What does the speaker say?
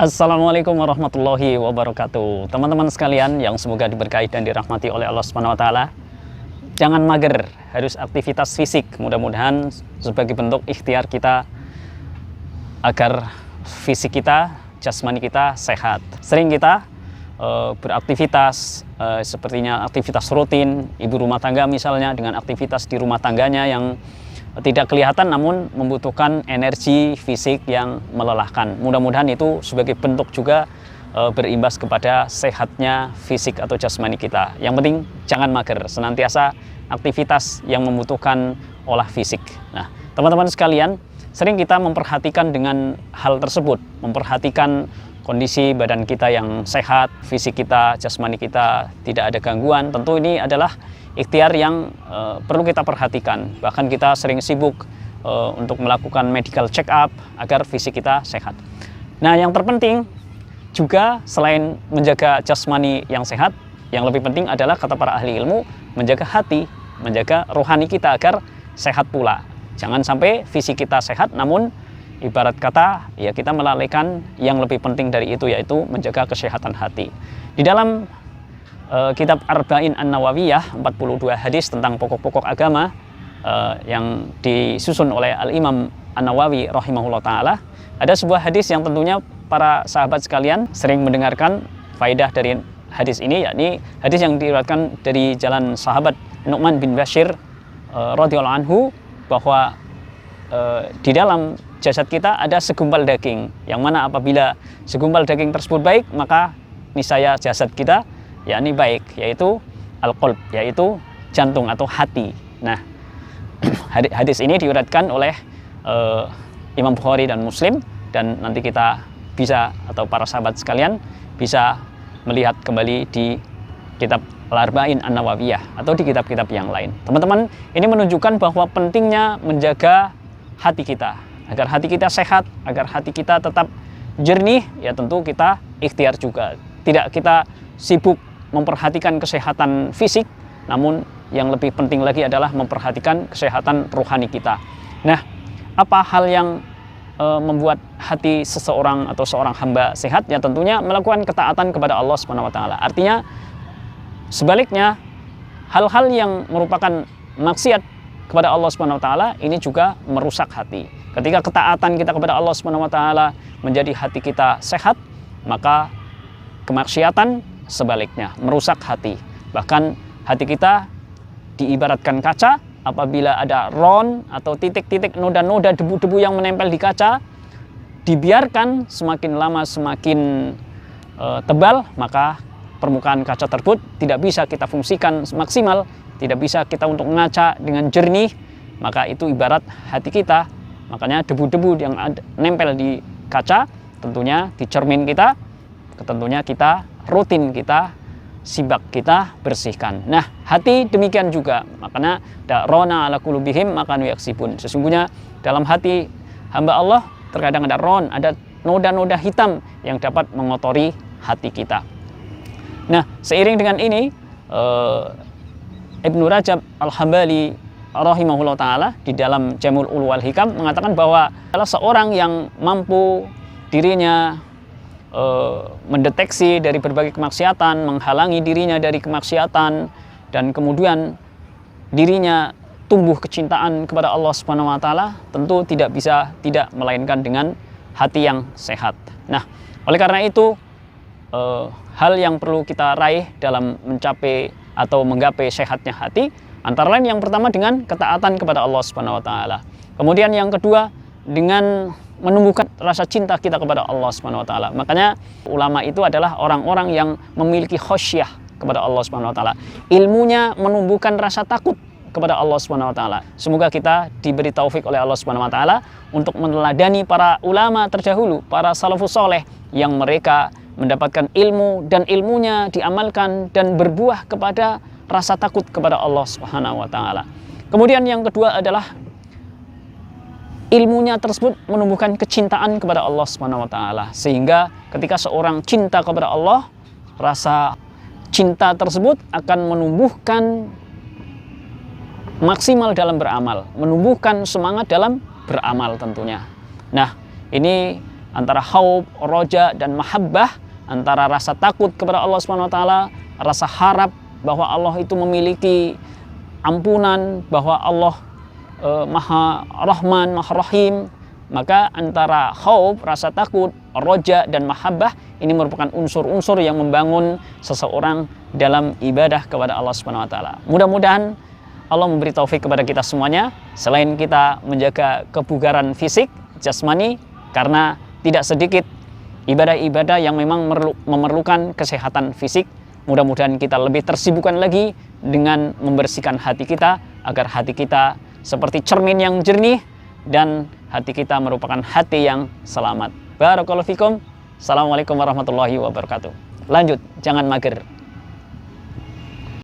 Assalamualaikum warahmatullahi wabarakatuh. Teman-teman sekalian yang semoga diberkahi dan dirahmati oleh Allah Subhanahu wa taala. Jangan mager, harus aktivitas fisik. Mudah-mudahan sebagai bentuk ikhtiar kita agar fisik kita, jasmani kita sehat. Sering kita beraktivitas sepertinya aktivitas rutin, ibu rumah tangga misalnya dengan aktivitas di rumah tangganya yang tidak kelihatan namun membutuhkan energi fisik yang melelahkan. Mudah-mudahan itu sebagai bentuk juga berimbas kepada sehatnya fisik atau jasmani kita. Yang penting jangan mager, senantiasa aktivitas yang membutuhkan olah fisik. Nah, teman-teman sekalian, sering kita memperhatikan dengan hal tersebut, memperhatikan kondisi badan kita yang sehat, fisik kita, jasmani kita tidak ada gangguan. Tentu ini adalah ikhtiar yang perlu kita perhatikan. Bahkan kita sering sibuk untuk melakukan medical check up agar fisik kita sehat. Nah, yang terpenting juga selain menjaga jasmani yang sehat, yang lebih penting adalah kata para ahli ilmu menjaga hati, menjaga rohani kita agar sehat pula. Jangan sampai fisik kita sehat namun ibarat kata ya kita melalaikan yang lebih penting dari itu, yaitu menjaga kesehatan hati. Di dalam kitab Arba'in An-Nawawiyah, 42 hadis tentang pokok-pokok agama yang disusun oleh Al-Imam An-Nawawi rahimahullah ta'ala, ada sebuah hadis yang tentunya para sahabat sekalian sering mendengarkan faedah dari hadis ini, yakni hadis yang diriwayatkan dari jalan sahabat Nu'man bin Bashir radhiyallahu anhu, bahwa di dalam jasad kita ada segumpal daging, yang mana apabila segumpal daging tersebut baik, maka niscaya jasad kita yakni baik, yaitu al-qalb, yaitu jantung atau hati. Nah, hadis ini diriwayatkan oleh Imam Bukhari dan Muslim, dan nanti kita bisa atau para sahabat sekalian bisa melihat kembali di kitab Al-Arba'in An-Nawawiyah atau di kitab-kitab yang lain. Teman-teman, ini menunjukkan bahwa pentingnya menjaga hati kita agar hati kita sehat, agar hati kita tetap jernih. Ya tentu kita ikhtiar juga, tidak kita sibuk memperhatikan kesehatan fisik, namun yang lebih penting lagi adalah memperhatikan kesehatan rohani kita. Nah, apa hal yang membuat hati seseorang atau seorang hamba sehat? Ya tentunya melakukan ketaatan kepada Allah Subhanahu wa taala. Artinya sebaliknya, hal-hal yang merupakan maksiat kepada Allah Subhanahu wa taala ini juga merusak hati. Ketika ketaatan kita kepada Allah Subhanahu wa taala menjadi hati kita sehat, maka kemaksiatan sebaliknya merusak hati. Bahkan hati kita diibaratkan kaca, apabila ada ron atau titik-titik noda-noda debu-debu yang menempel di kaca, dibiarkan semakin lama semakin tebal, maka permukaan kaca tersebut tidak bisa kita fungsikan maksimal, tidak bisa kita untuk mengaca dengan jernih. Maka itu ibarat hati kita. Makanya debu-debu yang nempel di kaca tentunya di cermin kita, tentunya kita rutin kita sibak, kita bersihkan. Nah, hati demikian juga. Makanya rona ala qulubihim makanu yaksibun. Sesungguhnya dalam hati hamba Allah terkadang ada ron, ada noda-noda hitam yang dapat mengotori hati kita. Nah, seiring dengan ini Ibnu Rajab Al-Hambali rahimahullah ta'ala di dalam Jamul Ulu wal Hikam mengatakan bahwa salah seorang yang mampu dirinya mendeteksi dari berbagai kemaksiatan, menghalangi dirinya dari kemaksiatan, dan kemudian dirinya tumbuh kecintaan kepada Allah Subhanahu wa taala, tentu tidak bisa tidak melainkan dengan hati yang sehat. Nah, oleh karena itu hal yang perlu kita raih dalam mencapai atau menggapai sehatnya hati, antara lain yang pertama dengan ketaatan kepada Allah Subhanahu wa taala. Kemudian yang kedua dengan menumbuhkan rasa cinta kita kepada Allah Subhanahu wa taala. Makanya ulama itu adalah orang-orang yang memiliki khosyah kepada Allah Subhanahu wa taala. Ilmunya menumbuhkan rasa takut kepada Allah Subhanahu wa taala. Semoga kita diberi taufik oleh Allah Subhanahu wa taala untuk meneladani para ulama terdahulu, para salafus saleh yang mereka mendapatkan ilmu dan ilmunya diamalkan dan berbuah kepada rasa takut kepada Allah Subhanahu wa taala. Kemudian yang kedua adalah ilmunya tersebut menumbuhkan kecintaan kepada Allah Subhanahu wa taala, sehingga ketika seorang cinta kepada Allah, rasa cinta tersebut akan menumbuhkan maksimal dalam beramal, menumbuhkan semangat dalam beramal tentunya. Nah, ini antara khauf, roja, dan mahabbah, antara rasa takut kepada Allah Subhanahu wa taala, rasa harap bahwa Allah itu memiliki ampunan, bahwa Allah Maha Rahman, Maha Rahim. Maka antara khauf, rasa takut, roja, dan mahabbah ini merupakan unsur-unsur yang membangun seseorang dalam ibadah kepada Allah Subhanahu wa taala. Mudah-mudahan Allah memberi taufik kepada kita semuanya, selain kita menjaga kebugaran fisik, jasmani, karena tidak sedikit ibadah-ibadah yang memang memerlukan kesehatan fisik. Mudah-mudahan kita lebih tersibukkan lagi dengan membersihkan hati kita, agar hati kita seperti cermin yang jernih dan hati kita merupakan hati yang selamat. Barakallahu fikum. Assalamualaikum warahmatullahi wabarakatuh. Lanjut, jangan mager.